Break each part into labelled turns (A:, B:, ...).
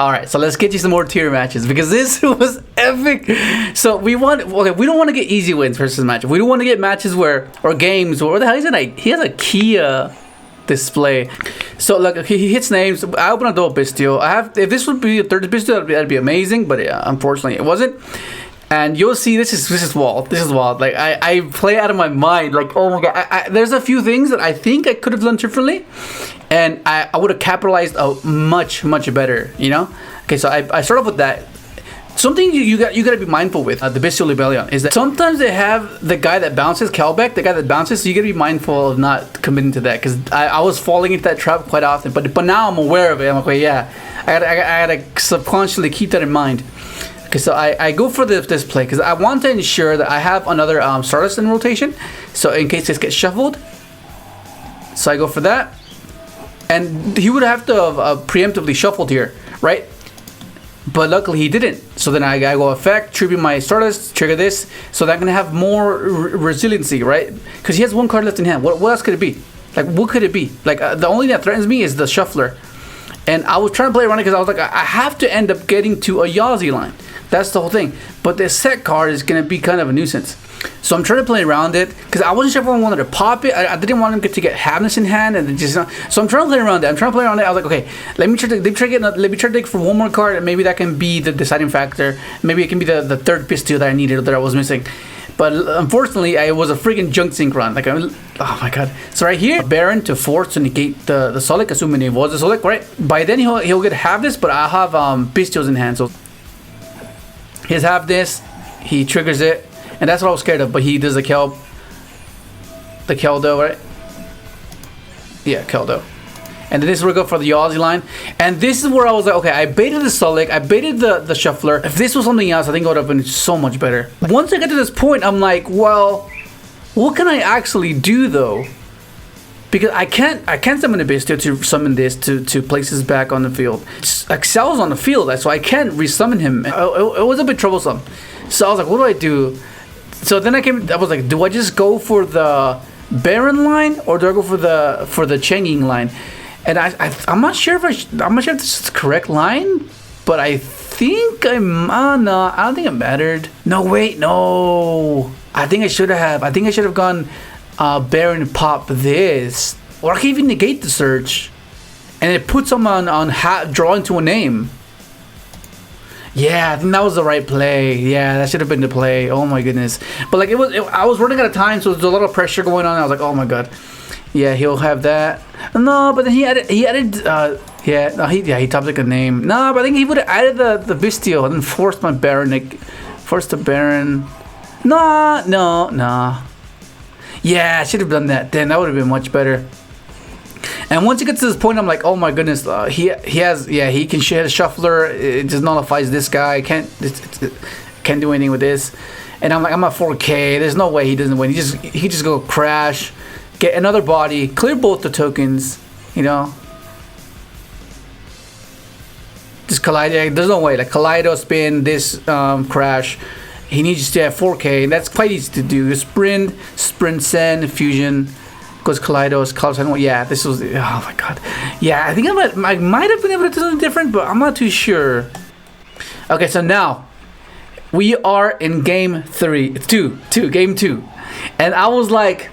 A: Alright, so let's get you some more tier matches because this was epic. So we don't want to get easy wins versus matches. We don't want to get matches or games where the hell is it? He has a Kia display. So look, he hits names. I open a double Bystial. If this would be a third Bystial, that'd be amazing, but unfortunately it wasn't. And you'll see this is wild. This is wild. Like I play out of my mind. Like, oh my god. There's a few things that I think I could have done differently, and I would have capitalized much better. You know. Okay, so I start off with that. Something you got to be mindful with the Bystial Rebellion is that sometimes they have the guy that bounces, Kelbeck, the guy that bounces. So you got to be mindful of not committing to that because I was falling into that trap quite often. But now I'm aware of it. I'm like, okay, yeah, I gotta subconsciously keep that in mind. Okay, so I go for this play because I want to ensure that I have another Stardust in rotation, so in case this gets shuffled. So I go for that, and he would have to have preemptively shuffled here, right? But luckily he didn't. So then I go effect, tribute my Stardust, trigger this, so that I'm gonna have more resiliency, right? Because he has one card left in hand. What else could it be? Like, what could it be? Like, the only thing that threatens me is the shuffler. And I was trying to play around it because I was like, I have to end up getting to a Yugioh line. That's the whole thing. But the set card is going to be kind of a nuisance. So I'm trying to play around it because I wasn't sure if I wanted to pop it. I didn't want him to get Havness in hand and just. So I'm trying to play around it. I was like, okay, let me try to dig for one more card, and maybe that can be the deciding factor. Maybe it can be the third Bystial that I needed that I was missing. But unfortunately, it was a freaking junk Synchron. Like, oh my god. So right here, Baron to force to negate the Solic, assuming it was a Solic, right? By then he'll get Havness, but I'll have Bystials in hand. So he's have this, he triggers it, and that's what I was scared of. But he does the Keldo, right? Yeah, Keldo. And then this is where we go for the Yugioh line. And this is where I was like, okay, I baited the Solic, I baited the Shuffler. If this was something else, I think it would have been so much better. Once I get to this point, I'm like, well, what can I actually do though? Because I can't summon a Bystial to summon this to place this back on the field. Excel's on the field, so I can't resummon him. It was a bit troublesome. So I was like, what do I do? So then I was like, do I just go for the Baron line or do I go for the Changing line? And I'm not sure if this is the correct line, but I think no, I don't think it mattered. No, wait, no. I think I should have gone Baron pop this, or I can even negate the search, and it puts them on draw into a name. Yeah, I think that was the right play. Yeah, that should have been the play. Oh my goodness. But like I was running out of time, so there's a lot of pressure going on. I was like, oh my god. Yeah, he'll have that. No, but then he added he topped like a name. No, but I think he would have added the Bystial and then forced my Baron, forced the Baron. No. Yeah, I should have done that. Then that would have been much better. And once you get to this point, I'm like, oh my goodness, he can share a Shuffler. It just nullifies this guy. Can't do anything with this. And I'm like, I'm at 4K. There's no way he doesn't win. He just go crash. Get another body, clear both the tokens, you know. Just Kaleido, there's no way. Like Kaleido spin, this crash. He needs to have 4K, and that's quite easy to do. Sprint, send, fusion, goes Kaleidos, Kaleidos. Yeah, this was, oh my god. Yeah, I think I might have been able to do something different, but I'm not too sure. Okay, so now we are in game game 2. And I was like,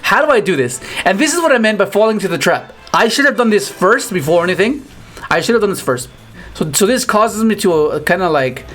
A: how do I do this? And this is what I meant by falling into the trap. I should have done this first before anything. I should have done this first. So this causes me to kind of like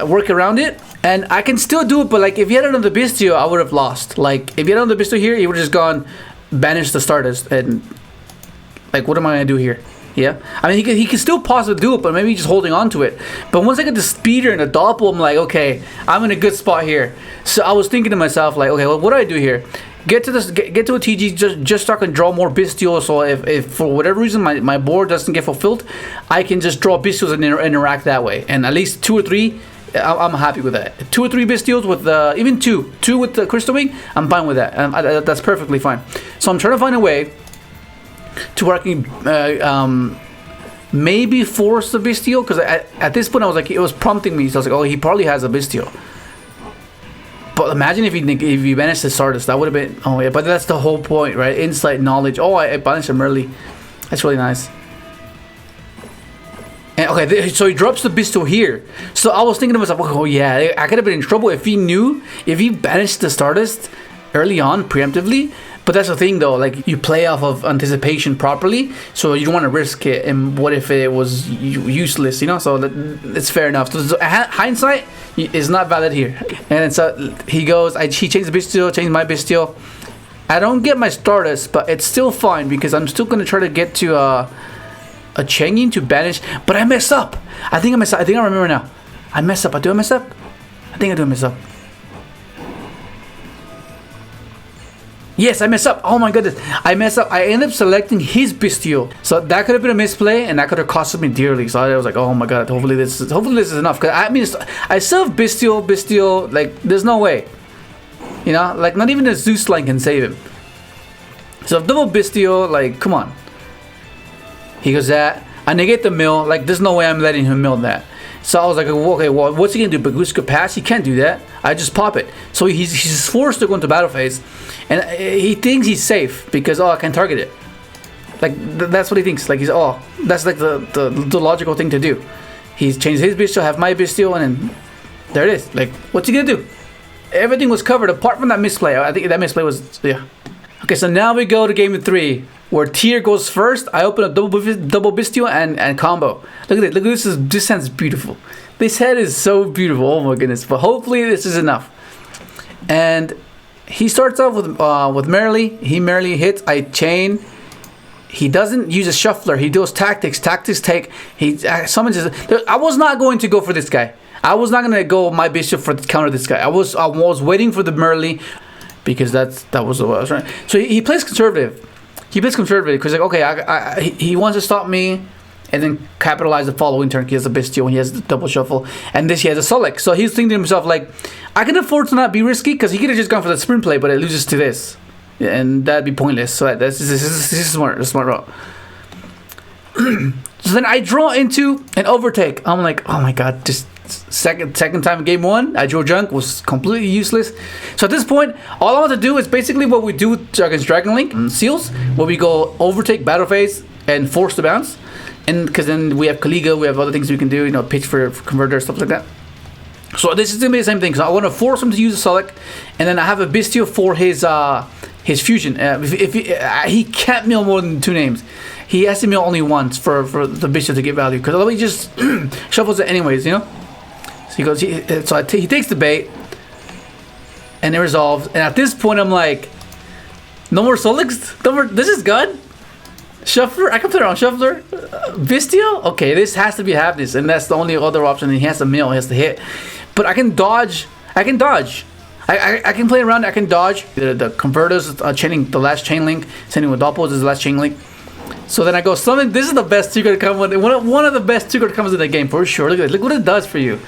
A: work around it. And I can still do it, but like if he had another Bystial, I would have lost. Like if he had another Bystial here, he would have just gone banish the Stardust. And like, what am I going to do here? Yeah, I mean, he could still possibly do it, but maybe just holding on to it. But once I get the Speeder and the Doppel, I'm like, okay, I'm in a good spot here. So I was thinking to myself, like, okay, well, what do I do here? Get to a TG just so I can draw more Bystials. So if for whatever reason my board doesn't get fulfilled, I can just draw Bystials and interact that way. And at least 2 or 3, I'm happy with that. 2 or 3 Bystials with even two with the Crystal Wing, I'm fine with that. That's perfectly fine. So I'm trying to find a way to where I can maybe force the Bystial, because at this point I was like, it was prompting me. So I was like, oh, he probably has a Bystial. But imagine if he banished the Stardust, that would have been, oh yeah, but that's the whole point, right? Insight, knowledge. Oh, I banished him early. That's really nice. And okay, so he drops the Bystial here. So I was thinking to myself, oh yeah, I could have been in trouble if he banished the Stardust early on, preemptively. But that's the thing though, like you play off of anticipation properly, so you don't want to risk it. And what if it was useless, you know? So it's fair enough. So hindsight is not valid here. And so he goes, he changed the Bystial, changed my Bystial. I don't get my Stardust, but it's still fine because I'm still gonna try to get to a Changing to banish. But I mess up. I think I remember now. I mess up. Do I mess up? I think I do mess up. Yes, I mess up. Oh my goodness, I mess up. I end up selecting his Bystial, so that could have been a misplay, and that could have costed me dearly. So I was like, oh my god, hopefully this is enough. Cause I mean, I still have Bystial. Like, there's no way, you know, like not even a Zeus line can save him. So double Bystial, like, come on. He goes that. I negate the mill. Like, there's no way I'm letting him mill that. So I was like, okay, well, what's he gonna do? Bagus could pass. He can't do that. I just pop it. So he's forced to go into battle phase, and he thinks he's safe because I can target it. Like that's what he thinks. Like that's like the logical thing to do. He's changed his Bystial, have my Bystial, and then there it is. Like, what's he gonna do? Everything was covered apart from that misplay. I think that misplay was Okay, so now we go to game 3. Where Tear goes first. I open up double Bystial and combo. Look at it. Look at this. This hand's beautiful. This head is so beautiful. Oh my goodness. But hopefully this is enough. And he starts off with Merrily. He Merrily hits. I chain. He doesn't use a shuffler. He does tactics. Tactics take. He summons his. I was not going to go for this guy. I was not going to go my Bystial for counter this guy. I was waiting for the Merrily because that was what I was trying. So he plays conservative. He plays conservative because, like, okay, he wants to stop me and then capitalize the following turn. He has a Bystial and he has the double shuffle, and this he has a Solek. So he's thinking to himself, like, I can afford to not be risky because he could have just gone for the sprint play, but it loses to this, and that'd be pointless. So this is smart route. So then I draw into an overtake. I'm like, oh my god, just second time in game 1, I drew junk, was completely useless. So at this point, all I want to do is basically what we do against Dragon Link Seals, where we go overtake battle phase and force the bounce, and because then we have Kaliga, we have other things we can do, you know, pitch for converter, stuff like that. So this is gonna be the same thing. So I want to force him to use a Solek, and then I have a Bystial for his fusion. If he can't mill more than 2 names. He has to mill only once for the Bystial to get value, because otherwise he just shuffles it anyways, you know. So he goes. He takes the bait, and it resolves. And at this point, I'm like, no more Solix. No more. This is good. Shuffler. I can play around Shuffler. Bystial. Okay, this has to be half-this, and that's the only other option. And he has to mill. He has to hit. But I can dodge. I can play around. I can dodge. The converters chaining the last chain link. Sending with Doppels is the last chain link. So then I go summon. This is the best secret combo. One of the best secret combos in the game for sure. Look at it. Look what it does for you.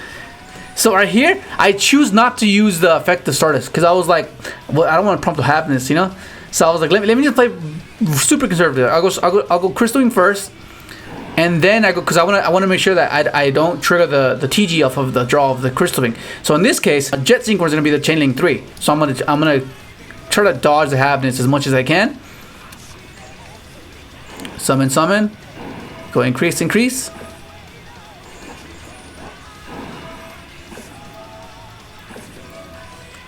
A: So right here, I choose not to use the effect of Stardust because I was like, well, I don't want to prompt to happiness, you know. So I was like, let me just play super conservative. I'll go Crystalline first, and then I go because I want to make sure that I don't trigger the TG off of the draw of the Crystalline. So in this case, Jet Synchron is gonna be the Chain Link 3. So I'm gonna try to dodge the happiness as much as I can. Summon. Go increase.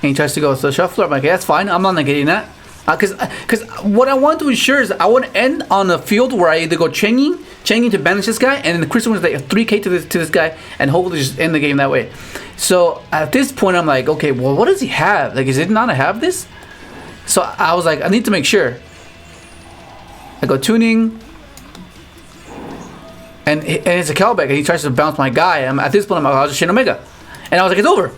A: And he tries to go to the shuffler. I'm like, okay, that's fine. I'm not negating that. Because what I want to ensure is I want to end on a field where I either go changing to banish this guy, and then the Crystal is like a 3k to this guy, and hopefully just end the game that way. So at this point, I'm like, okay, well, what does he have? Like, is it not a have this? So I was like, I need to make sure. I go tuning, and it's a callback, and he tries to bounce my guy. At this point, I'll just Shin Omega, and I was like, it's over.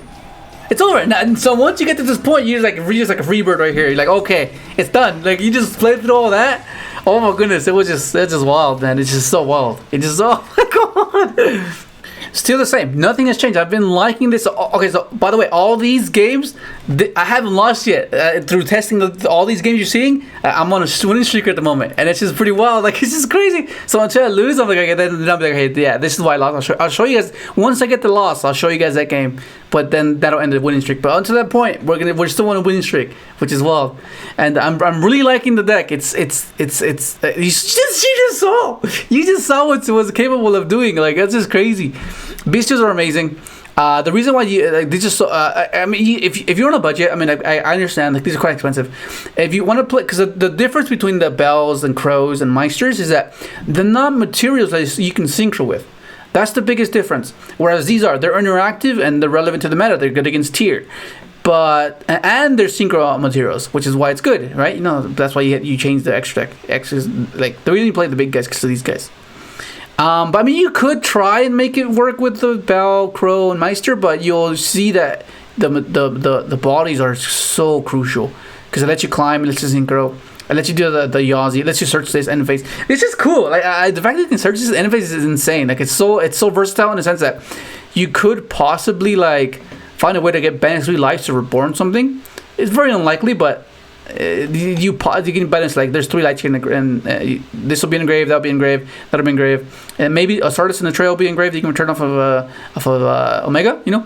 A: It's over. And so once you get to this point, you're just like a free bird right here. You're like, okay, it's done. Like, you just played through all that's just wild, man. It's just so wild. Oh my god. Still the same. Nothing has changed. I've been liking this. Okay, so By the way, all these games, I haven't lost yet. Through testing all these games you're seeing, I'm on a winning streak at the moment, and it's just pretty wild. Like, it's just crazy. So until I lose, I'm like, okay, then I'm like, okay, yeah, this is why I lost. I'll show you guys once I get the loss. I'll show you guys that game, but then that'll end the winning streak. But until that point, we're still on a winning streak, which is wild. And I'm really liking the deck. It's you just saw what it was capable of doing. Like, that's just crazy. Bystials are amazing. The reason why they just so I mean, if you're on a budget, I mean, I understand, like, these are quite expensive. If you want to play, because the difference between the bells and crows and meisters is that they're not materials that you can synchro with. That's the biggest difference. Whereas they're interactive and they're relevant to the meta. They're good against tier, and they're synchro materials, which is why it's good, right? You know, that's why you change the extra deck. X's, like, the reason you play the big guys because of these guys. But I mean, you could try and make it work with the Bell, Crow, and Meister, but you'll see that the bodies are so crucial because it lets you climb, it lets you synchro, it lets you do the Yawzy, it lets you search this end phase. It's just cool. Like, the fact that you can search this end phase is insane. Like, it's so versatile in the sense that you could possibly, like, find a way to get banish 3 lives to reborn something. It's very unlikely, but you can balance, like, there's 3 lights here, and this will be engraved, that'll be engraved, that'll be engraved, and maybe a Stardust in the trail will be engraved. You can return off of Omega, you know.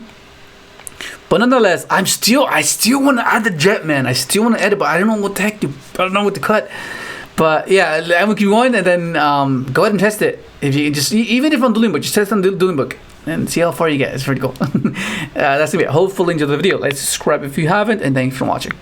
A: But nonetheless, I still want to add the Jet, man. I still want to edit, but I don't know what the heck I don't know what to cut. But yeah, I will keep going, and then go ahead and test it. If you just, even if on Dueling Book, just test on Dueling Book and see how far you get. It's pretty cool. That's gonna be it. Hopefully enjoy the video. Let's subscribe if you haven't, and thanks for watching.